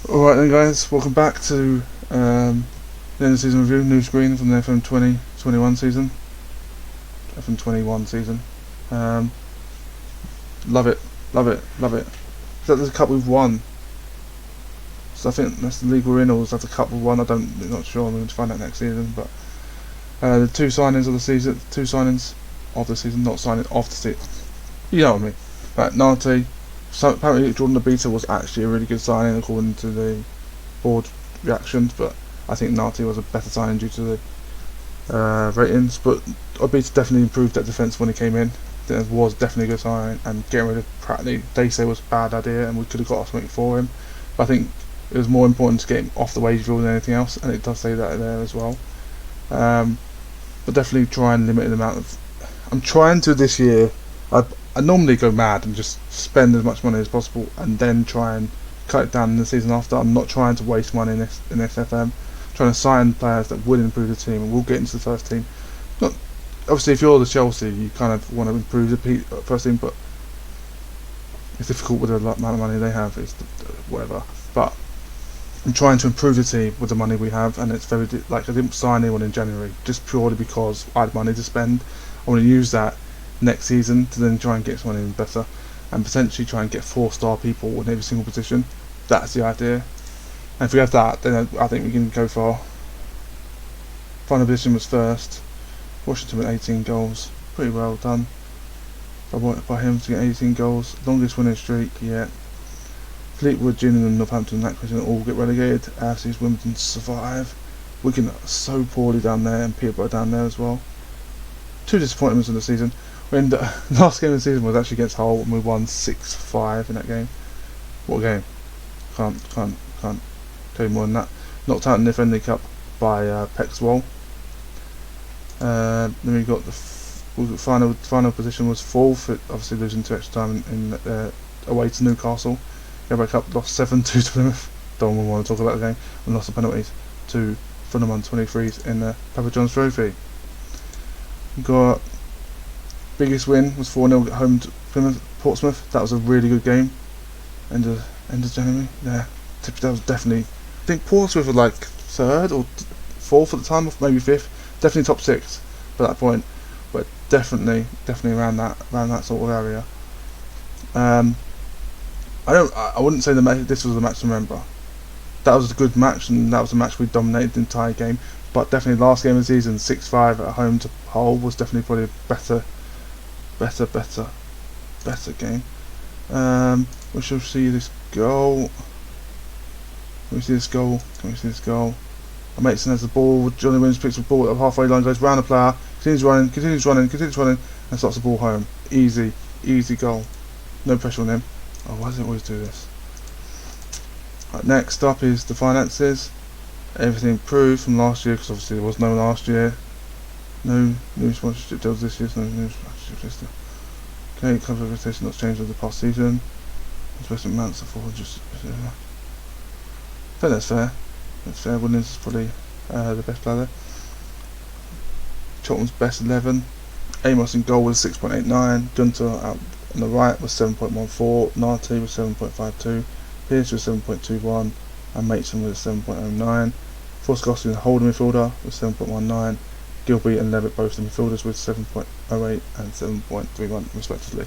Alright then guys, welcome back to the end of season review, new screen from the FM 2021 season. FM 21 season. Um, love it, love it, love it. Is that the cup we've won? So I think that's the league we're in, or is that the cup we've won? I'm not sure, I'm going to find out next season. But the two signings of the season, not signing of the season. You know what I mean. Right, Nante. So apparently Jordan Abita was actually a really good signing according to the board reactions, but I think Nati was a better signing due to the ratings. But Abita definitely improved that defence when he came in. It was definitely a good signing, and getting rid of Pratley, they say was a bad idea, and we could have got something for him. But I think it was more important to get him off the wage bill than anything else, and it does say that there as well. But definitely try and limit the amount of. I'm trying to this year. I normally go mad and just spend as much money as possible, and then try and cut it down in the season after. I'm not trying to waste money in this FM. I'm trying to sign players that will improve the team and will get into the first team. Not obviously, if you're the Chelsea, you kind of want to improve the first team, but it's difficult with the amount of money they have. It's whatever. But I'm trying to improve the team with the money we have, and it's very I didn't sign anyone in January just purely because I had money to spend. I want to use that next season to then try and get someone even better, and potentially try and get 4-star people in every single position. That's the idea. And if we have that, then I think we can go far. Final position was first. Washington with 18 goals. Pretty well done by him to get 18 goals. Longest winning streak yet. Fleetwood, Gillingham and Northampton and Accrington all get relegated. AFC's Wimbledon survive. Wigan are so poorly down there, and Peterborough down there as well. Two disappointments in the season. When the last game of the season was actually against Hull, and we won 6-5 in that game. What a game! Can't tell you more than that. Knocked out in the Friendly Cup by Pexwell. Then we got the final position was fourth, obviously losing 2 extra time in away to Newcastle. Carabao Cup lost 7-2 to Plymouth. Don't want to talk about the game. And lost the penalties to Fulham on 23s in the Papa John's Trophy. Got biggest win was 4-0 at home to Portsmouth. That was a really good game. End of January. Yeah, that was definitely. I think Portsmouth were like 3rd or 4th at the time, or maybe 5th. Definitely top 6 by that point, but definitely around that sort of area. I wouldn't say this was a match to remember. That was a good match, and that was a match we dominated the entire game. But definitely last game of the season, 6-5 at home to Hull, was definitely probably a better game. We shall see this goal. Can we see this goal? Mason has the ball. Johnny Williams picks the ball at the halfway line, goes round the player, continues running, and starts the ball home. Easy goal. No pressure on him. Oh, why does it always do this? Right, next up is the finances. Everything improved from last year, because obviously there was no last year. No new sponsorship deals this year, so no new sponsorship this year. Okay, cover rotation not changed over the past season. Investment amounts of 400. I think that's fair. Williams is probably the best player there. Charlton's best 11. Amos in goal was 6.89. Gunter out on the right was 7.14. Nati was 7.52. Pearce was 7.21. And Mason was 7.09. Forscossi in the holding midfielder was 7.19. Gilby and Levitt both the midfielders with 7.08 and 7.31 respectively.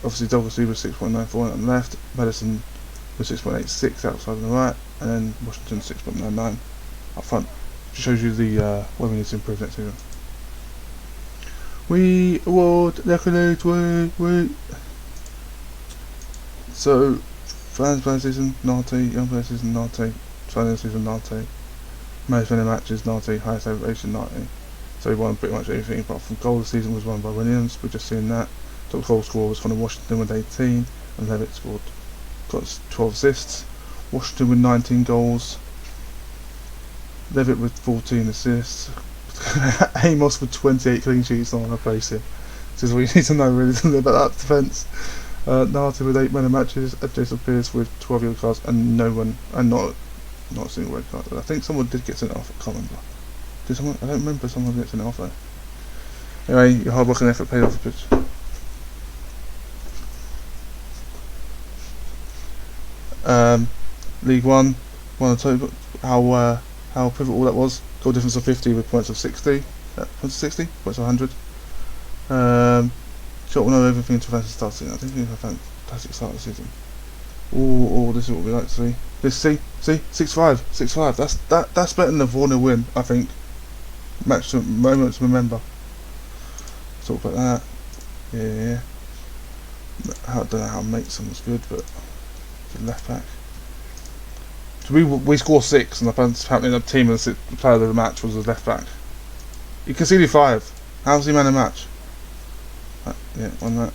Obviously Douglasy was 6.94 on the left. Madison was 6.86 outside on the right, and then Washington 6.99 up front. Just shows you the where we need to improve next season. We award the accolades. Wait. So fans player season Nati, young player season Nati, final season Nati, most winning matches Nati, highest elevation Nati. So he won pretty much everything apart from goal of the season was won by Williams. We've just seen that. Top goal scorer was from Washington with 18, and Levitt scored. Got 12 assists. Washington with 19 goals. Levitt with 14 assists. Amos with 28 clean sheets on replace him. This is what you need to know really about that defence. Nati with 8 men of matches. Jason Pearce with 12 yellow cards and not a single red card. I think someone did get sent off. I can't remember. I don't remember someone getting sent off though. Anyway, your hard work and effort paid off the pitch. League One. One total. How pivotal that was. Goal difference of 50 with points of 60. Points of 60. Points of 100. Charlton know everything to fantasy start season. I think it's a fantastic start of the season. Oh, this is what we like to see. This see 6-5. That's better than a 4-0 win, I think. Moment to remember. Talk about that. Yeah. I don't know how Mason was good, but the left back. So we scored 6, and apparently the team of the player of the match was the left back. He conceded 5. How's he man of the match? Yeah, won that.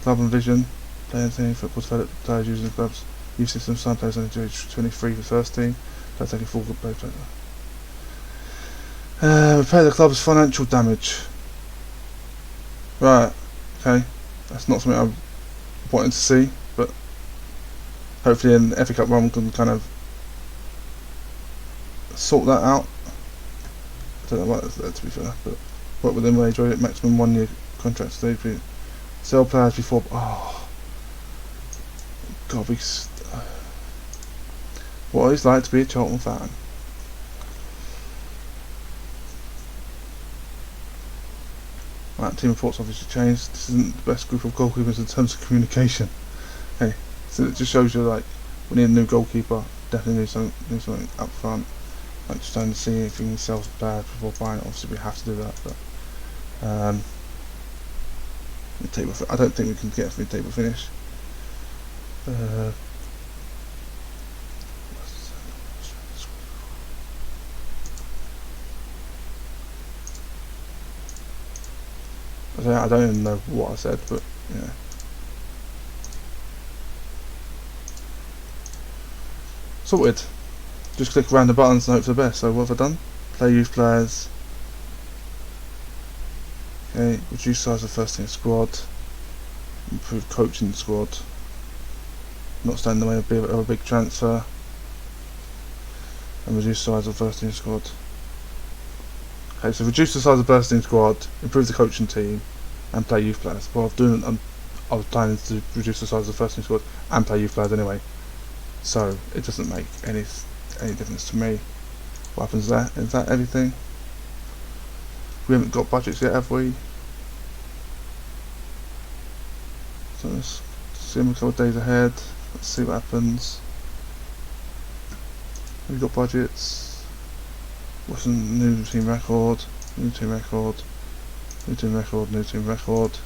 Club and vision. Playing team, football developed players using the clubs. Youth system, some players only to age 23 for the first team. Players taking full good play. Repair the club's financial damage. Right, okay. That's not something I wanted to see, but hopefully in the FA Cup run we can kind of sort that out. I don't know what that's there, to be fair, but work within wage rate, maximum 1 year contract stage. Sell players before. Oh, God, what it's like to be a Charlton fan. Right, team reports obviously changed. This isn't the best group of goalkeepers in terms of communication. Hey, so it just shows you like we need a new goalkeeper. Definitely need something up front. Like just trying to see if he sells bad before buying it. Obviously we have to do that, but I don't think we can get a mid-table finish. I don't even know what I said, but yeah. Sorted. Just click around the buttons and hope for the best. So what have I done? Play youth players. Okay, reduce size of first team squad. Improve coaching squad. Not stand in the way of a big transfer. And reduce size of first team squad. Okay, so reduce the size of first team squad, improve the coaching team, and play youth players. Well, I was planning to reduce the size of the first team squad and play youth players anyway. So it doesn't make any difference to me. What happens there? Is that everything? We haven't got budgets yet, have we? So let's see them a couple of days ahead. Let's see what happens. We've got budgets. What's a new team record? New team record. New team record. New team record.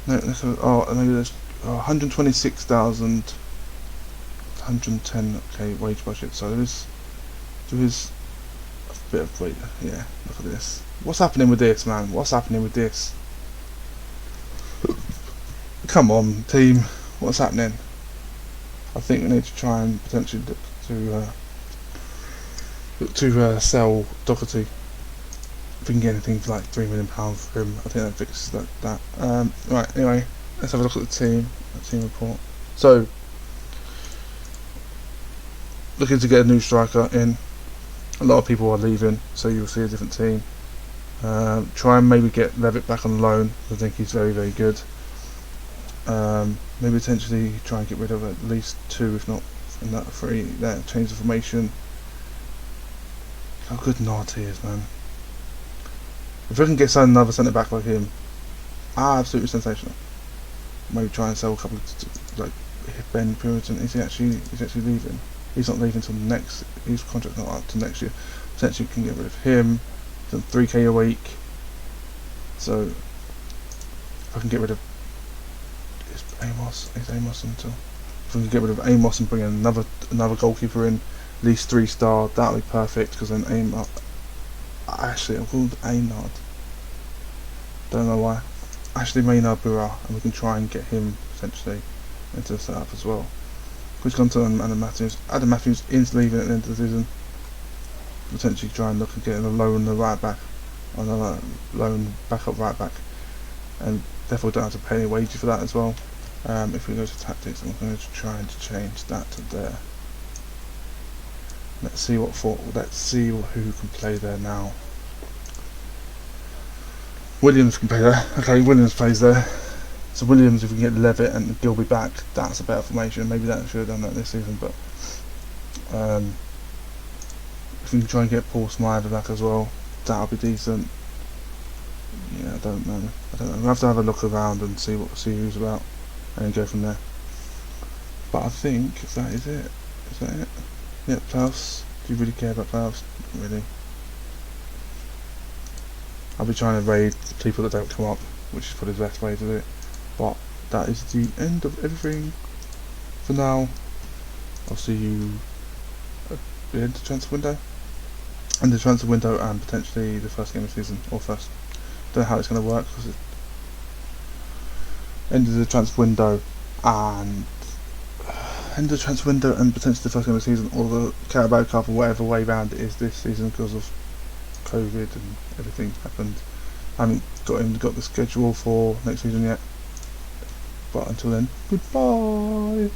No, let's have, maybe there's 126,000. 110k wage budget. So there is a bit of weight. Yeah, look at this. What's happening with this, man? What's happening with this? Come on, team. What's happening? I think we need to try and potentially look to sell Doherty. If we can get anything for like £3 million for him, I think that fixes that. Right. Anyway, let's have a look at the team report. So, looking to get a new striker in. A lot of people are leaving, so you'll see a different team. Try and maybe get Levitt back on loan. I think he's very, very good. Maybe potentially try and get rid of at least 2, if not in that 3. There, change the formation. How good Nart is, man. If we can get another centre back like him, absolutely sensational. Maybe try and sell a couple of like Ben Puritan. Is he actually leaving? He's not leaving until next. His contract's not up to next year. Potentially we can get rid of him. He's on 3k a week. So if I can get rid of Amos until if we can get rid of Amos and bring in another goalkeeper in, at least 3-star, that would be perfect, because then I'm called Aynard. Don't know why. Ashley Maynard Burrah, and we can try and get him potentially into the setup as well. Chris Gunter and Adam Matthews. Adam Matthews is leaving at the end of the season. Potentially try and look at getting a loan the right back, another loan backup right back, and therefore don't have to pay any wages for that as well. If we go to tactics, I'm going to try and change that to there. Let's see who can play there now. Williams can play there. Okay, Williams plays there. So Williams, if we can get Levitt and Gilby back, that's a better formation. Maybe that should have done that this season, but if we can try and get Paul Smider back as well, that'll be decent. Yeah, I don't know. We'll have to have a look around and see who's about, and then go from there. But I think that is it. Is that it? Yep, playoffs. Do you really care about playoffs? Not really. I'll be trying to raid people that don't come up, which is probably the best way to do it. But that is the end of everything for now. I'll see you at the end of the transfer window. And the transfer window, and potentially the first game of the season, or first. Don't know how it's going to work, because it's end of the transfer window and potentially the first game of the season, or the Carabao Cup, or whatever way round it is this season because of COVID and everything happened. I haven't got the schedule for next season yet. But until then, goodbye.